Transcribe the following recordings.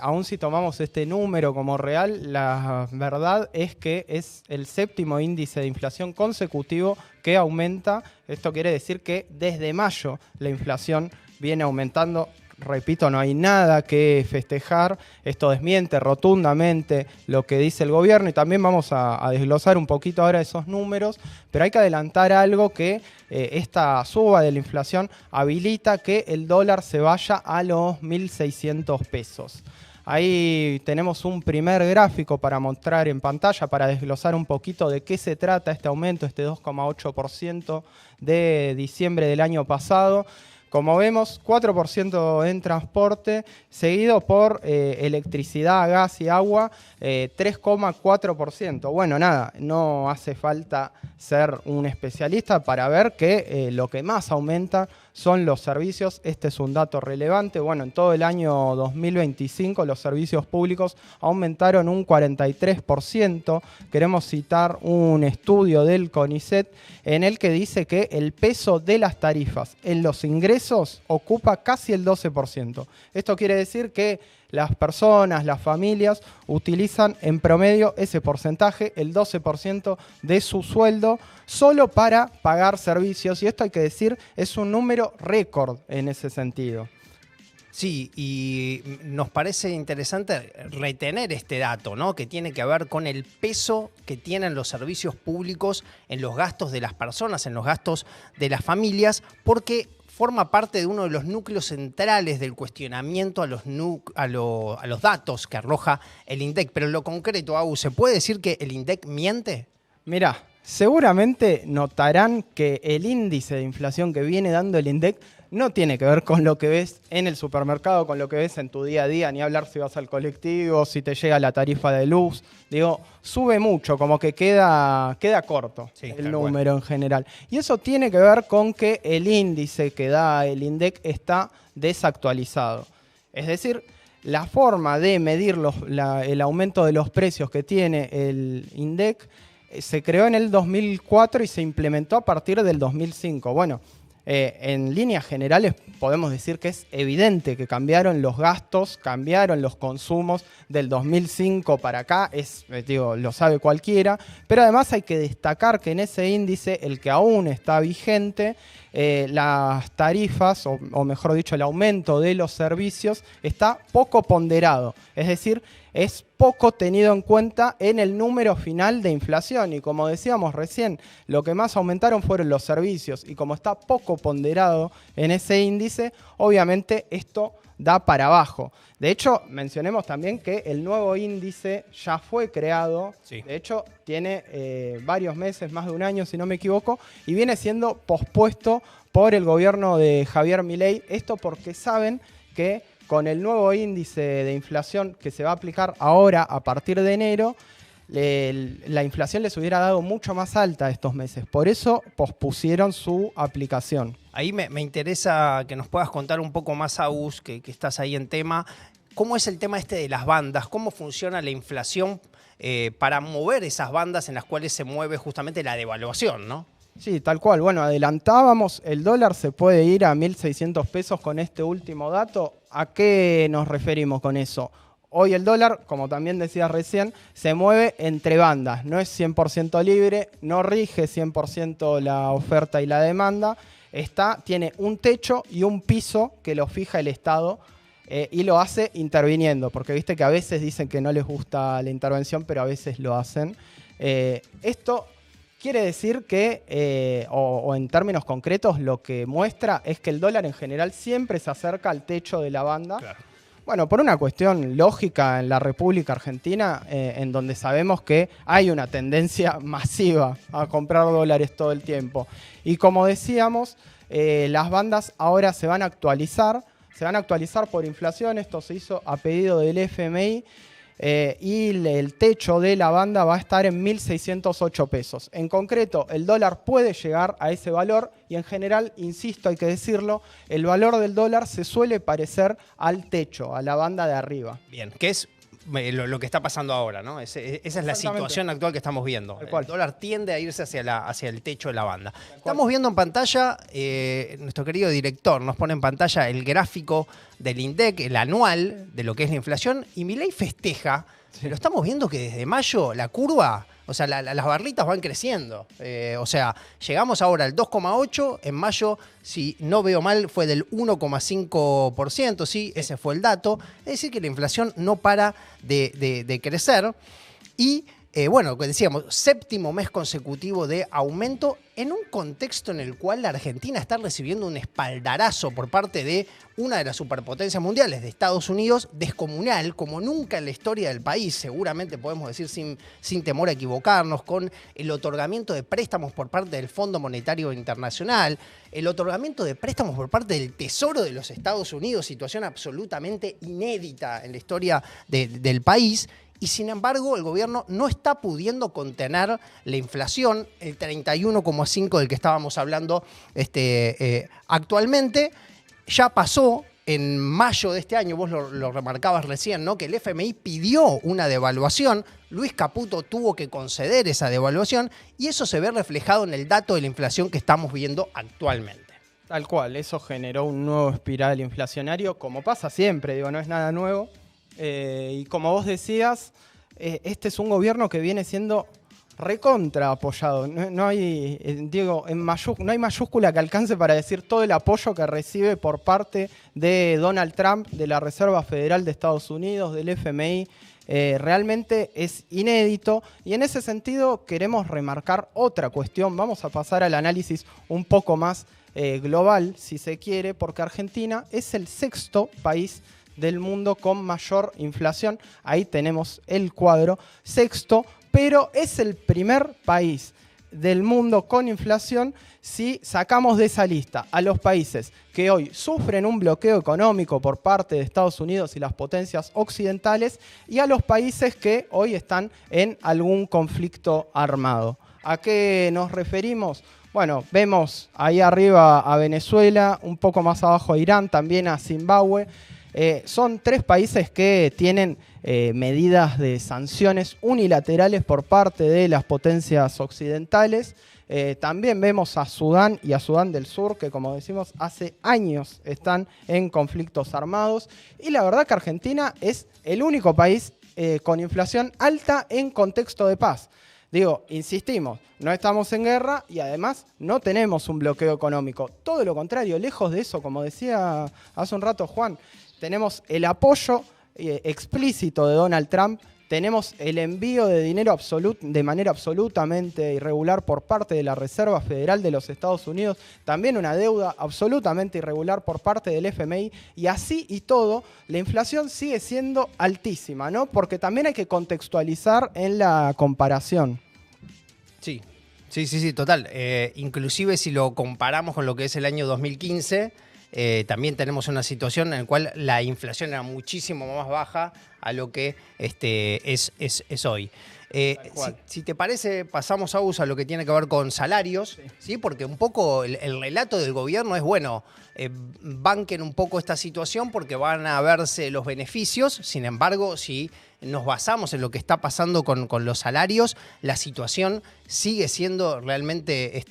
Aún si tomamos este número como real, la verdad es que es el séptimo índice de inflación consecutivo que aumenta. Esto quiere decir que desde mayo la inflación viene aumentando. Repito, no hay nada que festejar. Esto desmiente rotundamente lo que dice el gobierno y también vamos a desglosar un poquito ahora esos números, pero hay que adelantar algo que esta suba de la inflación habilita que el dólar se vaya a los 1.600 pesos. Ahí tenemos un primer gráfico para mostrar en pantalla, para desglosar un poquito de qué se trata este aumento, este 2,8% de diciembre del año pasado. Como vemos, 4% en transporte, seguido por electricidad, gas y agua, 3,4%. Bueno, nada, no hace falta ser un especialista para ver que lo que más aumenta son los servicios. Este es un dato relevante. Bueno, en todo el año 2025 los servicios públicos aumentaron un 43%. Queremos citar un estudio del CONICET en el que dice que el peso de las tarifas en los ingresos ocupa casi el 12%. Esto quiere decir que las personas, las familias, utilizan en promedio ese porcentaje, el 12% de su sueldo, solo para pagar servicios. Y esto hay que decir, es un número récord en ese sentido. Sí, y nos parece interesante retener este dato, ¿no? Que tiene que ver con el peso que tienen los servicios públicos en los gastos de las personas, en los gastos de las familias, porque forma parte de uno de los núcleos centrales del cuestionamiento a los datos que arroja el INDEC. Pero en lo concreto, Agus, ¿se puede decir que el INDEC miente? Mirá, seguramente notarán que el índice de inflación que viene dando el INDEC no tiene que ver con lo que ves en el supermercado, con lo que ves en tu día a día, ni hablar si vas al colectivo, si te llega la tarifa de luz. Digo, sube mucho, como que queda corto el número en general. Y eso tiene que ver con que el índice que da el INDEC está desactualizado. Es decir, la forma de medir el aumento de los precios que tiene el INDEC se creó en el 2004 y se implementó a partir del 2005. Bueno, en líneas generales podemos decir que es evidente que cambiaron los gastos, cambiaron los consumos del 2005 para acá, lo sabe cualquiera, pero además hay que destacar que en ese índice, el que aún está vigente, las tarifas, o mejor dicho, el aumento de los servicios está poco ponderado, es decir, es poco tenido en cuenta en el número final de inflación. Y como decíamos recién, lo que más aumentaron fueron los servicios. Y como está poco ponderado en ese índice, obviamente esto da para abajo. De hecho, mencionemos también que el nuevo índice ya fue creado. Sí. De hecho, tiene varios meses, más de un año si no me equivoco, y viene siendo pospuesto por el gobierno de Javier Milei. Esto porque saben que con el nuevo índice de inflación que se va a aplicar ahora a partir de enero, la inflación les hubiera dado mucho más alta estos meses. Por eso pospusieron su aplicación. Ahí me interesa que nos puedas contar un poco más, Agus, que estás ahí en tema. ¿Cómo es el tema este de las bandas? ¿Cómo funciona la inflación para mover esas bandas en las cuales se mueve justamente la devaluación, ¿no? Sí, tal cual. Bueno, adelantábamos, el dólar se puede ir a 1.600 pesos con este último dato. ¿A qué nos referimos con eso? Hoy el dólar, como también decías recién, se mueve entre bandas. No es 100% libre, no rige 100% la oferta y la demanda. Tiene un techo y un piso que lo fija el Estado y lo hace interviniendo. Porque viste que a veces dicen que no les gusta la intervención, pero a veces lo hacen. Esto quiere decir que, o en términos concretos, lo que muestra es que el dólar en general siempre se acerca al techo de la banda. Claro. Bueno, por una cuestión lógica en la República Argentina, en donde sabemos que hay una tendencia masiva a comprar dólares todo el tiempo. Y como decíamos, las bandas ahora se van a actualizar por inflación. Esto se hizo a pedido del FMI. Y el techo de la banda va a estar en 1.608 pesos. En concreto, el dólar puede llegar a ese valor y en general, insisto, hay que decirlo, el valor del dólar se suele parecer al techo, a la banda de arriba. Bien, que es lo que está pasando ahora, ¿no? Esa es la situación actual que estamos viendo. El dólar tiende a irse hacia el techo de la banda. Estamos viendo en pantalla, nuestro querido director nos pone en pantalla el gráfico del INDEC, el anual de lo que es la inflación, y Milei festeja, pero estamos viendo que desde mayo la curva, o sea, las barritas van creciendo. O sea, llegamos ahora al 2,8, en mayo, si no veo mal, fue del 1,5%, sí, ese fue el dato. Es decir, que la inflación no para de crecer. Y, bueno, que decíamos, séptimo mes consecutivo de aumento en un contexto en el cual la Argentina está recibiendo un espaldarazo por parte de una de las superpotencias mundiales, de Estados Unidos, descomunal, como nunca en la historia del país, seguramente podemos decir sin temor a equivocarnos, con el otorgamiento de préstamos por parte del Fondo Monetario Internacional, el otorgamiento de préstamos por parte del Tesoro de los Estados Unidos, situación absolutamente inédita en la historia del país. Y sin embargo, el gobierno no está pudiendo contener la inflación, el 31,5 del que estábamos hablando actualmente. Ya pasó en mayo de este año, vos lo remarcabas recién, ¿no? Que el FMI pidió una devaluación, Luis Caputo tuvo que conceder esa devaluación y eso se ve reflejado en el dato de la inflación que estamos viendo actualmente. Tal cual, eso generó un nuevo espiral inflacionario, como pasa siempre, digo, no es nada nuevo. Y como vos decías, este es un gobierno que viene siendo recontra apoyado. No hay, Diego, no hay mayúscula que alcance para decir todo el apoyo que recibe por parte de Donald Trump, de la Reserva Federal de Estados Unidos, del FMI. Realmente es inédito y en ese sentido queremos remarcar otra cuestión. Vamos a pasar al análisis un poco más global, si se quiere, porque Argentina es el sexto país del mundo con mayor inflación. Ahí tenemos el cuadro, sexto, pero es el primer país del mundo con inflación si sacamos de esa lista a los países que hoy sufren un bloqueo económico por parte de Estados Unidos y las potencias occidentales y a los países que hoy están en algún conflicto armado. ¿A qué nos referimos? Bueno, vemos ahí arriba a Venezuela, un poco más abajo a Irán, también a Zimbabue. Son tres países que tienen medidas de sanciones unilaterales por parte de las potencias occidentales. También vemos a Sudán y a Sudán del Sur, que como decimos, hace años están en conflictos armados. Y la verdad que Argentina es el único país con inflación alta en contexto de paz. Digo, insistimos, no estamos en guerra y además no tenemos un bloqueo económico. Todo lo contrario, lejos de eso, como decía hace un rato Juan, tenemos el apoyo explícito de Donald Trump, tenemos el envío de dinero de manera absolutamente irregular por parte de la Reserva Federal de los Estados Unidos, también una deuda absolutamente irregular por parte del FMI, y así y todo, la inflación sigue siendo altísima, ¿no? Porque también hay que contextualizar en la comparación. Sí, total. Inclusive si lo comparamos con lo que es el año 2015... también tenemos una situación en la cual la inflación era muchísimo más baja a lo que es hoy. Si te parece, pasamos a lo que tiene que ver con salarios, ¿sí? Porque un poco el relato del gobierno es, bueno, banquen un poco esta situación porque van a verse los beneficios. Sin embargo, si nos basamos en lo que está pasando con los salarios, la situación sigue siendo realmente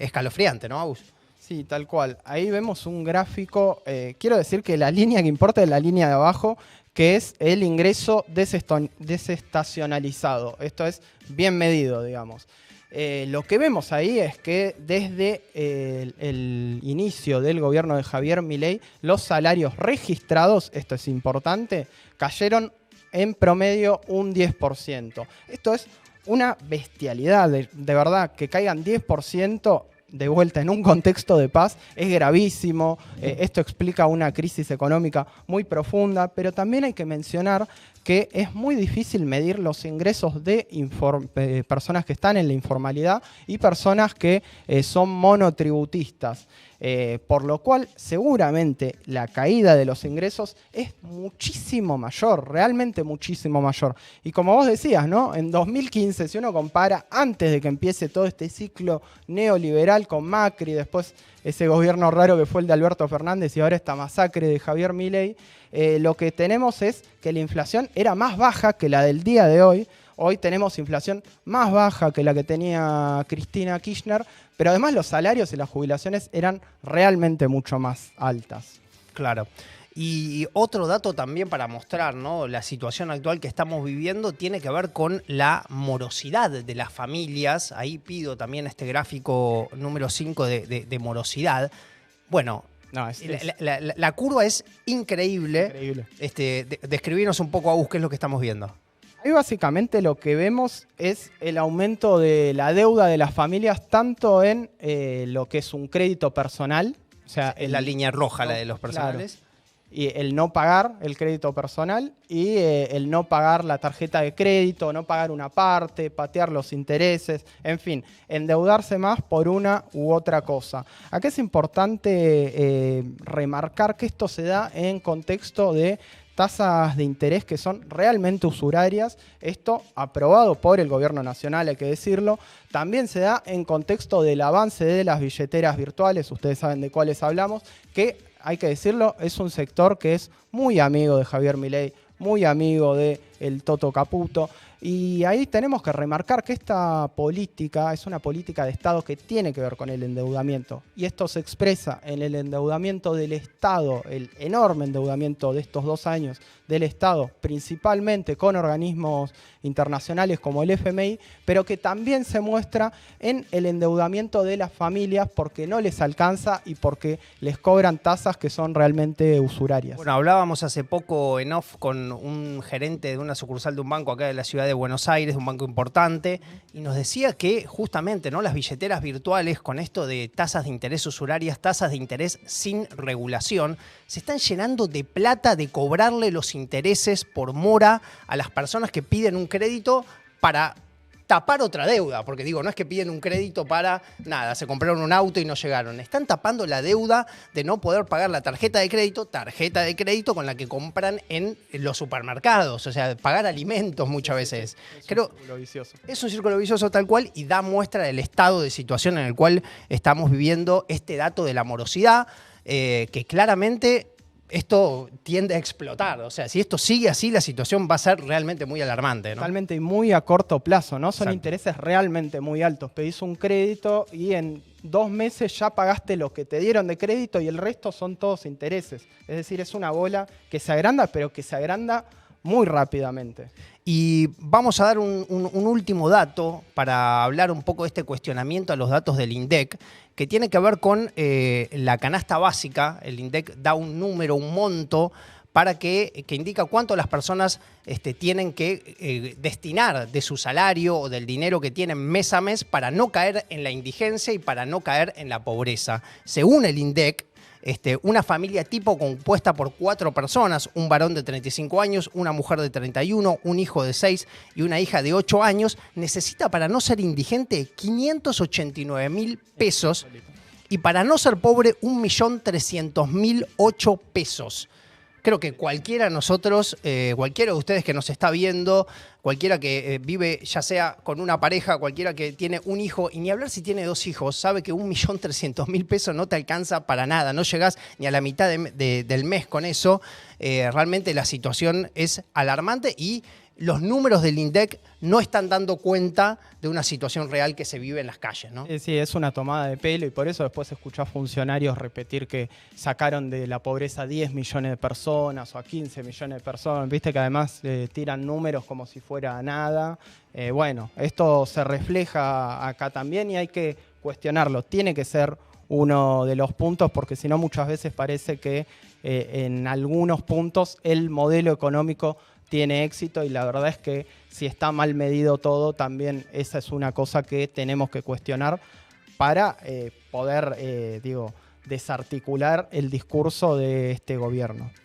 escalofriante, ¿no, Agus? Sí, tal cual. Ahí vemos un gráfico. Quiero decir que la línea que importa es la línea de abajo, que es el ingreso desestacionalizado. Esto es bien medido, digamos. Lo que vemos ahí es que desde el inicio del gobierno de Javier Milei, los salarios registrados, esto es importante, cayeron en promedio un 10%. Esto es una bestialidad, de verdad, que caigan 10%. De vuelta en un contexto de paz es gravísimo. Esto explica una crisis económica muy profunda, pero también hay que mencionar que es muy difícil medir los ingresos de personas que están en la informalidad y personas que son monotributistas. Por lo cual seguramente la caída de los ingresos es muchísimo mayor, realmente muchísimo mayor. Y como vos decías, ¿no? En 2015, si uno compara antes de que empiece todo este ciclo neoliberal con Macri, después ese gobierno raro que fue el de Alberto Fernández y ahora esta masacre de Javier Milei, lo que tenemos es que la inflación era más baja que la del día de hoy. Hoy tenemos inflación más baja que la que tenía Cristina Kirchner, pero además los salarios y las jubilaciones eran realmente mucho más altas. Claro. Y otro dato también para mostrar, ¿no?, la situación actual que estamos viviendo tiene que ver con la morosidad de las familias. Ahí pido también este gráfico número 5 de morosidad. Bueno, No, la curva es increíble. increíble. Describirnos un poco, Agus, qué es lo que estamos viendo. Ahí básicamente lo que vemos es el aumento de la deuda de las familias, tanto en lo que es un crédito personal, o sea, Es la línea roja, la de los personales. Claro, y el no pagar el crédito personal y el no pagar la tarjeta de crédito, no pagar una parte, patear los intereses, en fin, endeudarse más por una u otra cosa. Acá es importante remarcar que esto se da en contexto de tasas de interés que son realmente usurarias, esto aprobado por el gobierno nacional, hay que decirlo. También se da en contexto del avance de las billeteras virtuales, ustedes saben de cuáles hablamos, que, hay que decirlo, es un sector que es muy amigo de Javier Milei, muy amigo de el Toto Caputo. Y ahí tenemos que remarcar que esta política es una política de Estado que tiene que ver con el endeudamiento. Y esto se expresa en el endeudamiento del Estado, el enorme endeudamiento de estos 2 años del Estado, principalmente con organismos internacionales como el FMI, pero que también se muestra en el endeudamiento de las familias porque no les alcanza y porque les cobran tasas que son realmente usurarias. Bueno, hablábamos hace poco en off con un gerente de una sucursal de un banco acá de la ciudad de Buenos Aires, de un banco importante, y nos decía que justamente, ¿no?, las billeteras virtuales, con esto de tasas de interés usurarias, tasas de interés sin regulación, se están llenando de plata de cobrarle los intereses por mora a las personas que piden un crédito para tapar otra deuda, porque digo, no es que piden un crédito para nada, se compraron un auto y no llegaron. Están tapando la deuda de no poder pagar la tarjeta de crédito con la que compran en los supermercados, o sea, pagar alimentos muchas veces. Creo, un círculo vicioso. Es un círculo vicioso tal cual y da muestra del estado de situación en el cual estamos viviendo, este dato de la morosidad, que claramente esto tiende a explotar. O sea, si esto sigue así, la situación va a ser realmente muy alarmante, ¿no? Realmente y muy a corto plazo, ¿no? Son Exacto. intereses realmente muy altos. Pedís un crédito y en 2 meses ya pagaste lo que te dieron de crédito y el resto son todos intereses. Es decir, es una bola que se agranda, pero que se agranda muy rápidamente. Y vamos a dar un último dato para hablar un poco de este cuestionamiento a los datos del INDEC, que tiene que ver con la canasta básica. El INDEC da un número, un monto, para que indica cuánto las personas tienen que destinar de su salario o del dinero que tienen mes a mes para no caer en la indigencia y para no caer en la pobreza. Según el INDEC, una familia tipo compuesta por 4 personas, un varón de 35 años, una mujer de 31, un hijo de 6 y una hija de 8 años, necesita para no ser indigente 589.000 pesos y para no ser pobre 1.300.008 pesos. Creo que cualquiera de nosotros, cualquiera de ustedes que nos está viendo, cualquiera que vive ya sea con una pareja, cualquiera que tiene un hijo, y ni hablar si tiene 2 hijos, sabe que 1.300.000 pesos no te alcanza para nada, no llegás ni a la mitad del mes con eso. Realmente la situación es alarmante y los números del INDEC no están dando cuenta de una situación real que se vive en las calles, ¿no? Sí, es una tomada de pelo y por eso después escuchó a funcionarios repetir que sacaron de la pobreza a 10 millones de personas o a 15 millones de personas. Viste que además tiran números como si fuera nada. Bueno, esto se refleja acá también y hay que cuestionarlo. Tiene que ser uno de los puntos porque si no muchas veces parece que en algunos puntos el modelo económico tiene éxito y la verdad es que si está mal medido todo, también esa es una cosa que tenemos que cuestionar para poder, desarticular el discurso de este gobierno.